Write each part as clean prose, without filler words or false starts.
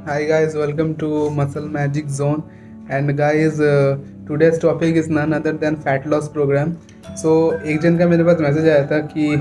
Hi guys, welcome to Muscle Magic Zone. And guys, today's topic is none other than fat loss program. So एक जन का मेरे पास message आया था कि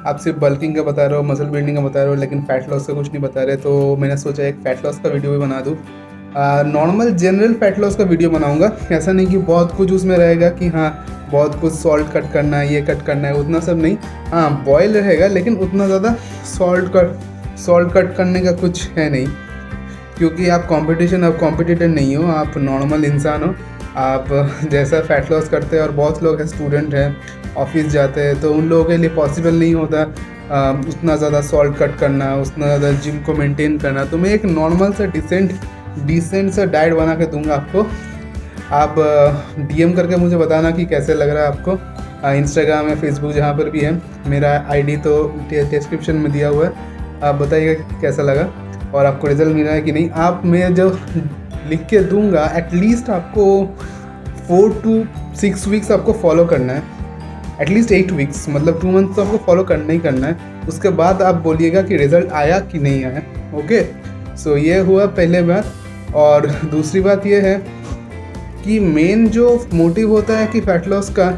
आप सिर्फ बल्किंग का बता रहे हो, मसल बिल्डिंग का बता रहे हो, लेकिन फैट लॉस का कुछ नहीं बता रहे। तो मैंने सोचा एक फैट लॉस का वीडियो भी बना दूँ। नॉर्मल जनरल फैट लॉस का वीडियो बनाऊंगा। ऐसा नहीं कि बहुत कुछ उसमें रहेगा कि हाँ बहुत कुछ सॉल्ट कट करना है, ये कट करना है, उतना सब नहीं। हाँ बॉयल रहेगा, लेकिन उतना ज़्यादा सॉल्ट कट करने का कुछ है नहीं, क्योंकि आप कॉम्पिटिटर नहीं हो, आप नॉर्मल इंसान हो। आप जैसा फैट लॉस करते हैं, और बहुत लोग हैं, स्टूडेंट हैं, ऑफिस जाते हैं, तो उन लोगों के लिए पॉसिबल नहीं होता उतना ज़्यादा सॉल्ट कट करना, उतना ज़्यादा जिम को मेंटेन करना। तो मैं एक नॉर्मल सा डिसेंट सा डाइट बना के दूंगा आपको। आप डीएम करके मुझे बताना कि कैसे लग रहा है आपको। इंस्टाग्राम या फेसबुक जहाँ पर भी है, मेरा आईडी तो डिस्क्रिप्शन में दिया हुआ है। आप बताइएगा कैसा लगा और आपको रिजल्ट मिला है कि नहीं। आप मैं जो लिख के दूंगा, एटलीस्ट आपको 4 to 6 वीक्स आपको फॉलो करना है, एटलीस्ट 8 वीक्स, मतलब 2 मंथ तो आपको फॉलो करना ही करना है। उसके बाद आप बोलिएगा कि रिजल्ट आया कि नहीं आया। ओके, सो ये हुआ पहले बात। और दूसरी बात ये है कि मेन जो मोटिव होता है कि फैट लॉस का,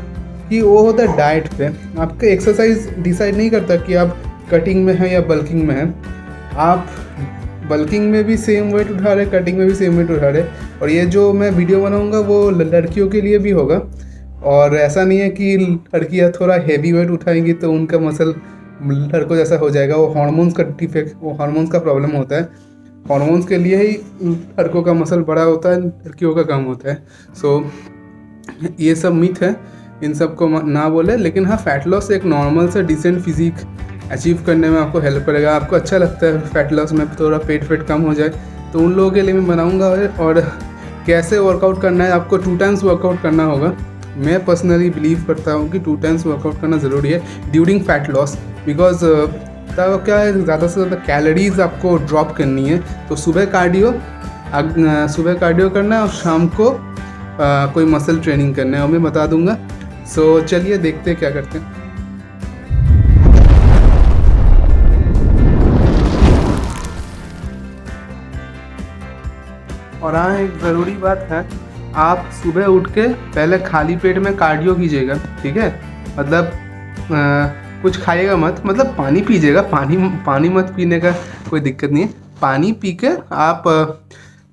कि वो होता है डाइट पे। आपका एक्सरसाइज डिसाइड नहीं करता कि आप कटिंग में हैं या बल्किंग में हैं। आप बल्किंग में भी सेम वेट उठा रहे, कटिंग में भी सेम वेट उठा रहे। और ये जो मैं वीडियो बनाऊंगा वो लड़कियों के लिए भी होगा। और ऐसा नहीं है कि लड़कियाँ थोड़ा हेवी वेट उठाएंगी तो उनका मसल लड़कों जैसा हो जाएगा। वो हार्मोन्स का डिफेक्ट, वो हार्मोन्स का प्रॉब्लम होता है। हार्मोन्स के लिए ही लड़कों का मसल बड़ा होता है, लड़कियों का कम होता है। सो ये सब मिथ है, इन सब को ना बोले। लेकिन हाँ, फैट लॉस एक नॉर्मल से डिसेंट फिजिक अचीव करने में आपको हेल्प करेगा। आपको अच्छा लगता है फैट लॉस में थोड़ा पेट कम हो जाए, तो उन लोगों के लिए मैं बनाऊंगा। और कैसे वर्कआउट करना है, आपको 2 टाइम्स वर्कआउट करना होगा। मैं पर्सनली बिलीव करता हूँ कि 2 टाइम्स वर्कआउट करना ज़रूरी है ड्यूरिंग फैट लॉस, बिकॉज तब क्या है, ज़्यादा से ज़्यादा कैलोरीज आपको ड्रॉप करनी है। तो सुबह कार्डियो करना है और शाम को कोई मसल ट्रेनिंग करना है, और मैं बता दूंगा। सो चलिए देखते हैं क्या करते हैं। और हाँ, एक ज़रूरी बात है, आप सुबह उठ के पहले खाली पेट में कार्डियो कीजिएगा, ठीक है। मतलब कुछ खाइएगा मत, मतलब पानी पीजिएगा। पानी मत पीने का कोई दिक्कत नहीं है। पानी पी के आप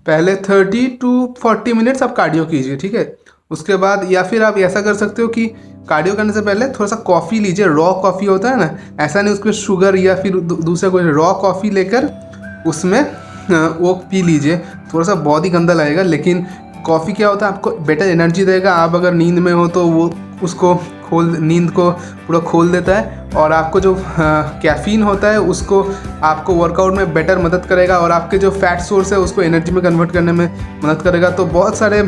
पहले 30 to 40 मिनट्स आप कार्डियो कीजिए, ठीक है। उसके बाद या फिर आप ऐसा कर सकते हो कि कार्डियो करने से पहले थोड़ा सा कॉफ़ी लीजिए। रॉ कॉफ़ी होता है ना, ऐसा नहीं उसमें शुगर या फिर दूसरा कोई, रॉ कॉफ़ी लेकर उसमें वो पी लीजिए। थोड़ा सा बहुत ही गंदा लगेगा, लेकिन कॉफ़ी क्या होता है, आपको बेटर एनर्जी देगा। आप अगर नींद में हो तो वो उसको नींद को पूरा खोल देता है। और आपको जो कैफ़ीन होता है उसको आपको वर्कआउट में बेटर मदद करेगा, और आपके जो फैट सोर्स है उसको एनर्जी में कन्वर्ट करने में मदद करेगा। तो बहुत सारे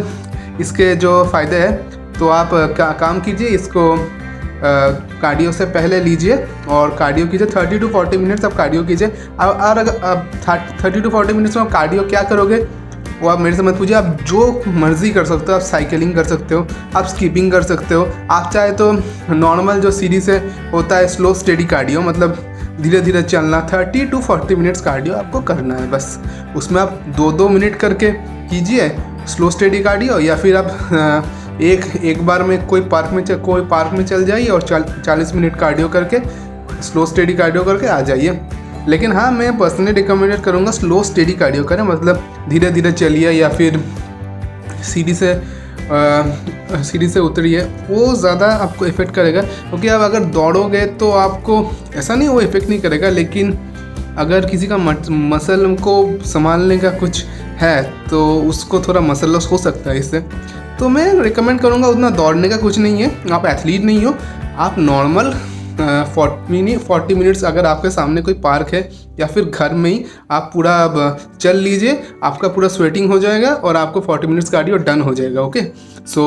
इसके जो फ़ायदे हैं। तो आप काम कीजिए, इसको कार्डियो से पहले लीजिए और कार्डियो कीजिए। 30 to 40 मिनट्स आप कार्डियो कीजिए। और अगर आप 30 to 40 मिनट्स में आप कार्डियो क्या करोगे वो आप मेरे से मत पूछिए। आप जो मर्ज़ी कर सकते हो। आप साइकिलिंग कर सकते हो, आप स्किपिंग कर सकते हो, आप चाहे तो नॉर्मल जो सीढ़ी से होता है स्लो स्टेडी कार्डियो, मतलब धीरे धीरे चलना। 30 to 40 मिनट्स कार्डियो आपको करना है बस। उसमें आप 2-2 मिनट करके कीजिए स्लो स्टेडी कार्डियो, या फिर आप एक बार में कोई पार्क में चल जाइए और 40 मिनट कार्डियो करके, स्लो स्टेडी कार्डियो करके आ जाइए। लेकिन हाँ, मैं पर्सनली रिकमेंडेड करूँगा स्लो स्टेडी कार्डियो करें, मतलब धीरे धीरे चलिए या फिर सीढ़ी से उतरिए। वो ज़्यादा आपको इफ़ेक्ट करेगा, क्योंकि आप अगर दौड़ोगे तो आपको ऐसा नहीं, वो इफ़ेक्ट नहीं करेगा। लेकिन अगर किसी का मसल को संभालने का कुछ है तो उसको थोड़ा मसल लॉस हो सकता है इससे। तो मैं रिकमेंड करूँगा, उतना दौड़ने का कुछ नहीं है। आप एथलीट नहीं हो, आप नॉर्मल 40 मिनट्स, अगर आपके सामने कोई पार्क है या फिर घर में ही आप पूरा चल लीजिए। आपका पूरा स्वेटिंग हो जाएगा और आपको 40 मिनट्स कार्डियो डन हो जाएगा। ओके, सो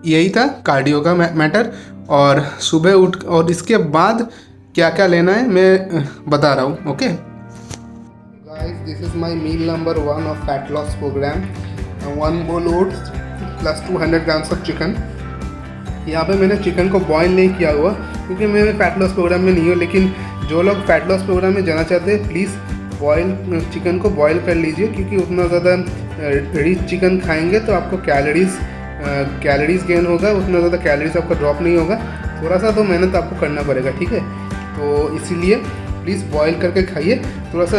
यही था कार्डियो का मैटर। और सुबह उठ, और इसके बाद क्या क्या लेना है मैं बता रहा हूँ। Okay guys, this is my meal number 1 of fat loss programme. 1 bowl oats प्लस 200 ग्राम्स ऑफ चिकन। यहाँ पे मैंने चिकन को बॉईल नहीं किया हुआ, क्योंकि मैं फैट लॉस प्रोग्राम में नहीं हूँ। लेकिन जो लोग फैट लॉस प्रोग्राम में जाना चाहते हैं, प्लीज़ बॉयल चिकन को बॉयल कर लीजिए, क्योंकि उतना ज़्यादा रिच चिकन खाएंगे तो आपको कैलोरीज गेन होगा, उतना ज़्यादा कैलोरीज आपका ड्रॉप नहीं होगा। थोड़ा सा तो मेहनत आपको करना पड़ेगा, ठीक है। तो इसीलिए प्लीज़ बॉयल करके खाइए, थोड़ा सा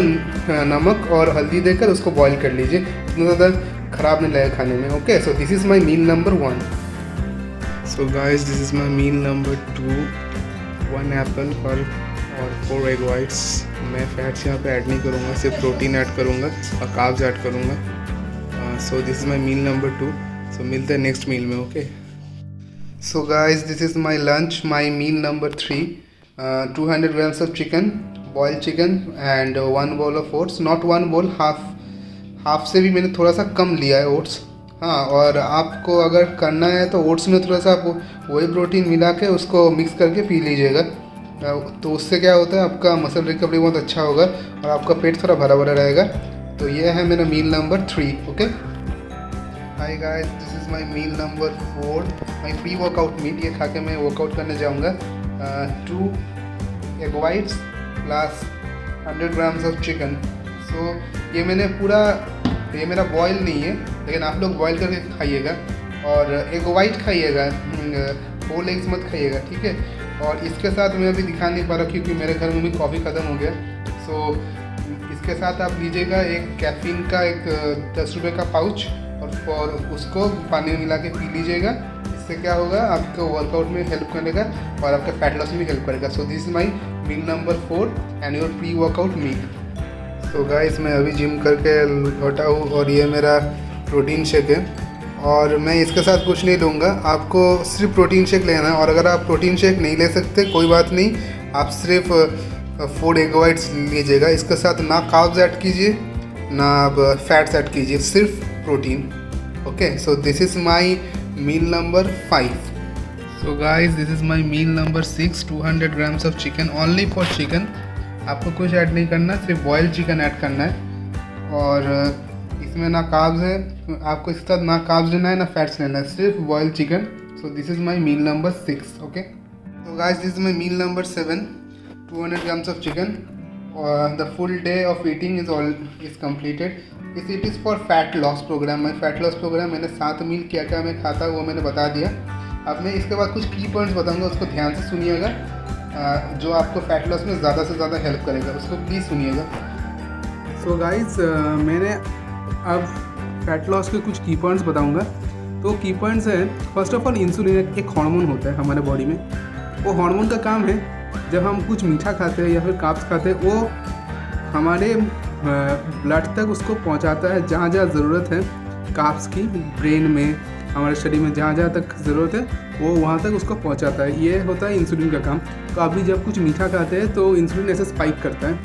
नमक और हल्दी देकर उसको बॉयल कर लीजिए, उतना ज़्यादा ख़राब नहीं लगेगा खाने में। Okay, so this is my meal number 1। So guys, this is my meal number 2, 1 apple और 4 एग वाइट्स। मैं फैट्स यहाँ पे ऐड नहीं करूँगा, सिर्फ प्रोटीन ऐड करूँगा और कार्ब्स ऐड करूँगा। So this is my meal number 2। So मिलते हैं नेक्स्ट मील में। Okay, so guys, this is my lunch, my meal number 3, 200 grams of chicken, boil chicken and 1 bowl of oats. Not 1 bowl, half से भी मैंने थोड़ा सा कम लिया है ओट्स। हाँ, और आपको अगर करना है तो ओट्स में थोड़ा सा आप वही प्रोटीन मिला के उसको मिक्स करके पी लीजिएगा। तो उससे क्या होता है, आपका मसल रिकवरी बहुत अच्छा होगा और आपका पेट थोड़ा भरा भरा रहेगा। तो ये है मेरा meal number 3। Okay, hi guys, this is my meal number 4, my pre workout meal. ये खा के मैं वर्कआउट करने जाऊँगा। 2 egg whites plus 100 grams of chicken. So ये मेरा बॉयल नहीं है, लेकिन आप लोग बॉयल करके खाइएगा और एग वाइट खाइएगा, होल एग्स मत खाइएगा, ठीक है। और इसके साथ मैं अभी दिखा नहीं पा रहा क्योंकि मेरे घर में भी कॉफ़ी ख़त्म हो गया। सो इसके साथ आप लीजिएगा एक कैफ़ीन का एक 10 रुपये का पाउच और उसको पानी में मिला के पी लीजिएगा। इससे क्या होगा, आपको वर्कआउट में हेल्प करेगा और आपके फैट लॉस में भी हेल्प करेगा। So this is my meal number 4 and your pre workout meal. तो गाइस, मैं अभी जिम करके लौटा हूँ और ये मेरा प्रोटीन शेक है और मैं इसके साथ कुछ नहीं लूँगा। आपको सिर्फ प्रोटीन शेक लेना है और अगर आप प्रोटीन शेक नहीं ले सकते कोई बात नहीं, आप सिर्फ 4 एग वाइट्स लीजिएगा। इसके साथ ना कार्ब्स ऐड कीजिए ना आप फैट्स ऐड कीजिए, सिर्फ protein. Okay, so this is my meal number 5। So guys, this is my meal number 6, 200 grams of chicken, only for chicken. आपको कुछ ऐड नहीं करना, सिर्फ बॉयल चिकन ऐड करना है और इसमें ना कार्ब्स है, आपको इसके साथ ना कार्ब्स लेना है ना फैट्स लेना है, सिर्फ boil chicken. So this is my meal number 6। Okay, तो guys, this is my meal number 7, 200 grams of chicken. The full day of eating is completed. It is for fat loss program. मैं fat loss program मैंने 7 मील क्या क्या मैं खाता वो मैंने बता दिया। अब मैं इसके बाद कुछ की पॉइंट्स बताऊँगा, उसको ध्यान से सुनिएगा, जो आपको फैट लॉस में ज़्यादा से ज़्यादा हेल्प करेगा, उसको प्लीज़ सुनिएगा। सो गाइस, मैंने अब फैट लॉस के कुछ की पॉइंट्स बताऊंगा। तो की पॉइंट्स हैं, फर्स्ट ऑफ ऑल इंसुलिन एक हार्मोन होता है हमारे बॉडी में। वो हार्मोन का काम है, जब हम कुछ मीठा खाते हैं या फिर कार्ब्स खाते हैं, वो हमारे ब्लड तक उसको पहुंचाता है जहाँ जहाँ ज़रूरत है कार्ब्स की, ब्रेन में, हमारे शरीर में जहाँ जहाँ तक ज़रूरत है वो वहाँ तक उसको पहुँचाता है। ये होता है इंसुलिन का काम। तो अभी जब कुछ मीठा खाते हैं तो इंसुलिन ऐसे स्पाइक करता है,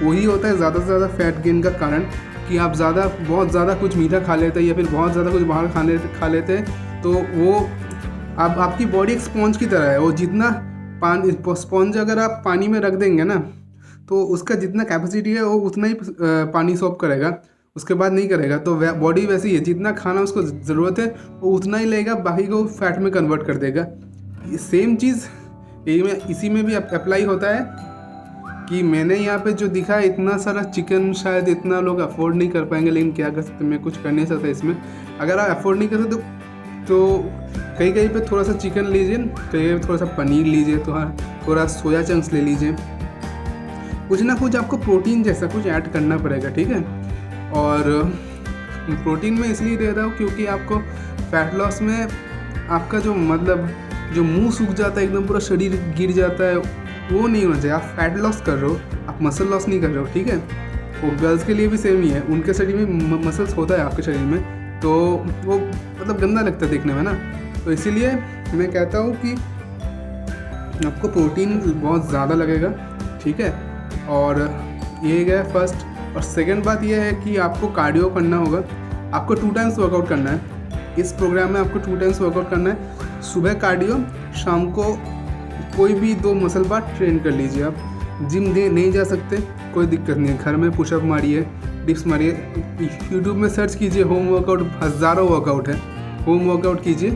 वही होता है ज़्यादा से ज़्यादा फैट गेन का कारण। कि आप बहुत ज़्यादा कुछ मीठा खा लेते हैं या फिर बहुत ज़्यादा कुछ बाहर खा लेते हैं, तो वो आपकी बॉडी एक स्पॉन्ज की तरह है। वो जितना स्पॉन्ज अगर आप पानी में रख देंगे ना, तो उसका जितना कैपेसिटी है वो उतना ही पानी सॉर्ब करेगा, उसके बाद नहीं करेगा। तो बॉडी वैसी ही है, जितना खाना उसको ज़रूरत है वो उतना ही लेगा, बाकी को फैट में कन्वर्ट कर देगा। सेम चीज़ इसी में भी अप्लाई होता है कि मैंने यहाँ पे जो दिखा है, इतना सारा चिकन शायद इतना लोग अफोर्ड नहीं कर पाएंगे, लेकिन क्या कर सकते, मैं कुछ कर नहीं सकता इसमें। अगर आप अफोर्ड नहीं कर सकते तो कहीं कहीं पे थोड़ा सा चिकन लीजिए, कहीं पे थोड़ा सा पनीर लीजिए, तो हाँ थोड़ा सोया चंक्स ले लीजिए, कुछ ना कुछ आपको प्रोटीन जैसा कुछ ऐड करना पड़ेगा, ठीक है। और प्रोटीन में इसलिए दे रहा हूँ क्योंकि आपको फैट लॉस में आपका जो जो मुंह सूख जाता है, एकदम पूरा शरीर गिर जाता है, वो नहीं होना चाहिए। आप फैट लॉस कर रहे हो, आप मसल लॉस नहीं कर रहे हो, ठीक है। वो गर्ल्स के लिए भी सेम ही है, उनके शरीर में मसल्स होता है आपके शरीर में, तो वो गंदा लगता है देखने में ना। तो इसीलिए मैं कहता हूँ कि आपको प्रोटीन बहुत ज़्यादा लगेगा, ठीक है। और ये गया फर्स्ट। और सेकंड बात ये है कि आपको कार्डियो करना होगा। आपको 2 टाइम्स वर्कआउट करना है इस प्रोग्राम में, आपको 2 टाइम्स वर्कआउट करना है। सुबह कार्डियो, शाम को कोई भी 2 मसल पार्ट ट्रेन कर लीजिए। आप जिम नहीं जा सकते, कोई दिक्कत नहीं है, घर में पुशअप मारिए, डिप्स मारिए, यूट्यूब में सर्च कीजिए, होम वर्कआउट, हज़ारों वर्कआउट है, होम वर्कआउट कीजिए,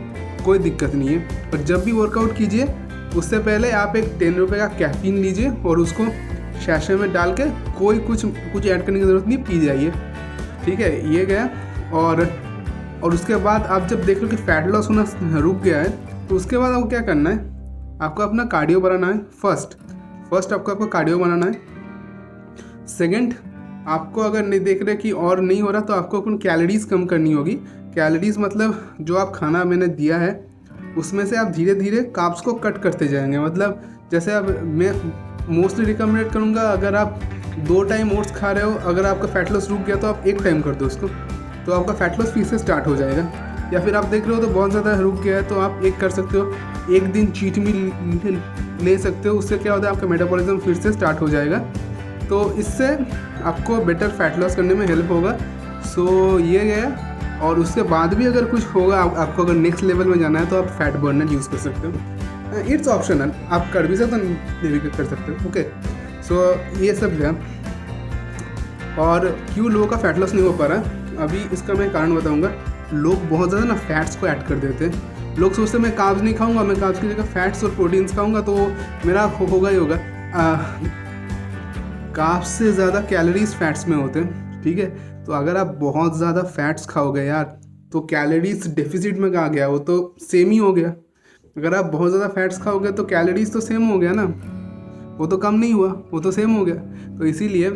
कोई दिक्कत नहीं है। और जब भी वर्कआउट कीजिए उससे पहले आप एक 10 रुपये का कैफ़ीन लीजिए और उसको शैशे में डाल के कोई कुछ ऐड करने की ज़रूरत नहीं, पी जाइए, ठीक है। ये गया। और उसके बाद आप जब देख लो कि फैट लॉस होना रुक गया है, तो उसके बाद आपको क्या करना है, आपको अपना कार्डियो बनाना है। फर्स्ट आपको कार्डियो बनाना है। सेकंड, आपको अगर नहीं देख रहे कि और नहीं हो रहा, तो आपको अपन कैलोरीज़ कम करनी होगी। कैलोरीज़ मतलब जो आप खाना मैंने दिया है उसमें से आप धीरे धीरे कार्ब्स को कट करते जाएंगे। मतलब जैसे अब मैं मोस्टली रिकमेंड करूँगा, अगर आप 2 टाइम ओट्स खा रहे हो, अगर आपका फैट लॉस रुक गया तो आप 1 टाइम कर दो उसको, तो आपका फैट लॉस फिर से स्टार्ट हो जाएगा। या फिर आप देख रहे हो तो बहुत ज़्यादा रुक गया है, तो आप एक कर सकते हो, 1 दिन चीट मील ले सकते हो। उससे क्या होता है, आपका मेटाबॉलिज्म फिर से स्टार्ट हो जाएगा, तो इससे आपको बेटर फैट लॉस करने में हेल्प होगा। सो ये गया। और उसके बाद भी अगर कुछ होगा, आपको अगर नेक्स्ट लेवल में जाना है, तो आप फैट बर्नर यूज़ कर सकते हो। इट्स ऑप्शनल, आप कर भी सकते हो, नहीं भी कर सकते हो। ओके, सो ये सब है। और क्यों लोगों का फैट लॉस नहीं हो पा रहा, अभी इसका मैं कारण बताऊंगा। लोग बहुत ज़्यादा ना फैट्स को ऐड कर देते हैं। लोग सोचते हैं मैं कार्ब्स नहीं खाऊंगा, मैं कार्ब्स की जगह फैट्स और प्रोटीन्स खाऊंगा तो मेरा होगा ही होगा। कार्ब्स से ज़्यादा कैलोरीज फैट्स में होते हैं, ठीक है। तो अगर आप बहुत ज़्यादा फैट्स खाओगे यार, तो कैलोरीज डेफिसिट में कहाँ गया, वो तो सेम ही हो गया। अगर आप बहुत ज़्यादा फैट्स खाओगे तो कैलोरीज तो सेम हो गया ना, वो तो कम नहीं हुआ, वो तो सेम हो गया। तो इसीलिए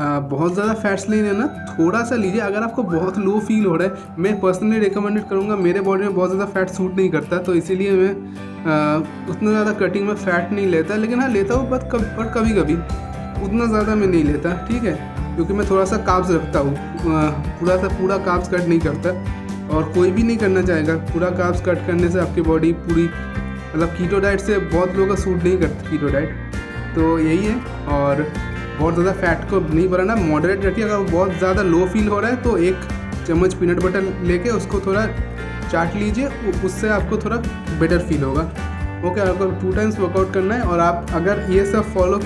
बहुत ज़्यादा फैट्स नहीं लेना, थोड़ा सा लीजिए। अगर आपको बहुत लो फील हो रहा है, मैं पर्सनली रिकमेंडेड करूँगा, मेरे बॉडी में बहुत ज़्यादा फैट सूट नहीं करता, तो इसीलिए मैं उतना ज़्यादा कटिंग में फ़ैट नहीं लेता। लेकिन हाँ, लेता हूँ पर कभी कभी, उतना ज़्यादा मैं नहीं लेता, ठीक है, क्योंकि मैं थोड़ा सा कार्ब्स रखता हूँ। पूरा कार्ब्स कट नहीं करता, और कोई भी नहीं करना चाहेगा। पूरा कार्ब्स कट करने से आपकी बॉडी पूरी, मतलब कीटो डाइट से बहुत लोगों का सूट नहीं करता कीटो डाइट, तो यही है। और बहुत ज़्यादा फैट को नहीं बढ़ाना, मॉडरेट रखिए। अगर बहुत ज़्यादा लो फील हो रहा है तो 1 चम्मच पीनट बटर लेके उसको थोड़ा चाट लीजिए, उससे आपको थोड़ा बेटर फील होगा। ओके, आपको 2 टाइम्स वर्कआउट करना है, और आप अगर ये सब फॉलो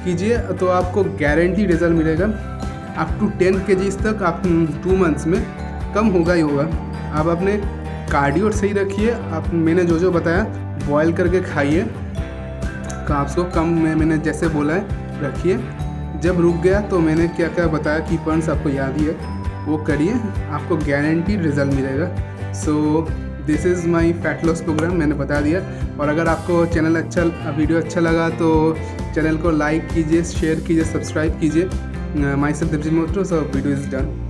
कीजिए तो आपको गारंटी रिजल्ट मिलेगा। अप टू 10 kg तक आप 2 मंथ्स में कम होगा ही होगा। आप अपने कार्डियो सही रखिए। आप मैंने जो बताया बॉयल करके खाइए, कार्ब्स को कम में मैंने जैसे बोला है रखिए। जब रुक गया तो मैंने क्या क्या बताया की पॉइंट्स आपको याद ही है, वो करिए, आपको गारंटीड रिजल्ट मिलेगा। So this is my fat loss program, मैंने बता दिया। और अगर आपको वीडियो अच्छा लगा तो चैनल को लाइक कीजिए, शेयर कीजिए, सब्सक्राइब कीजिए। माई सेल्फ दिप्सी मोटो, सो वीडियो इज़ डन।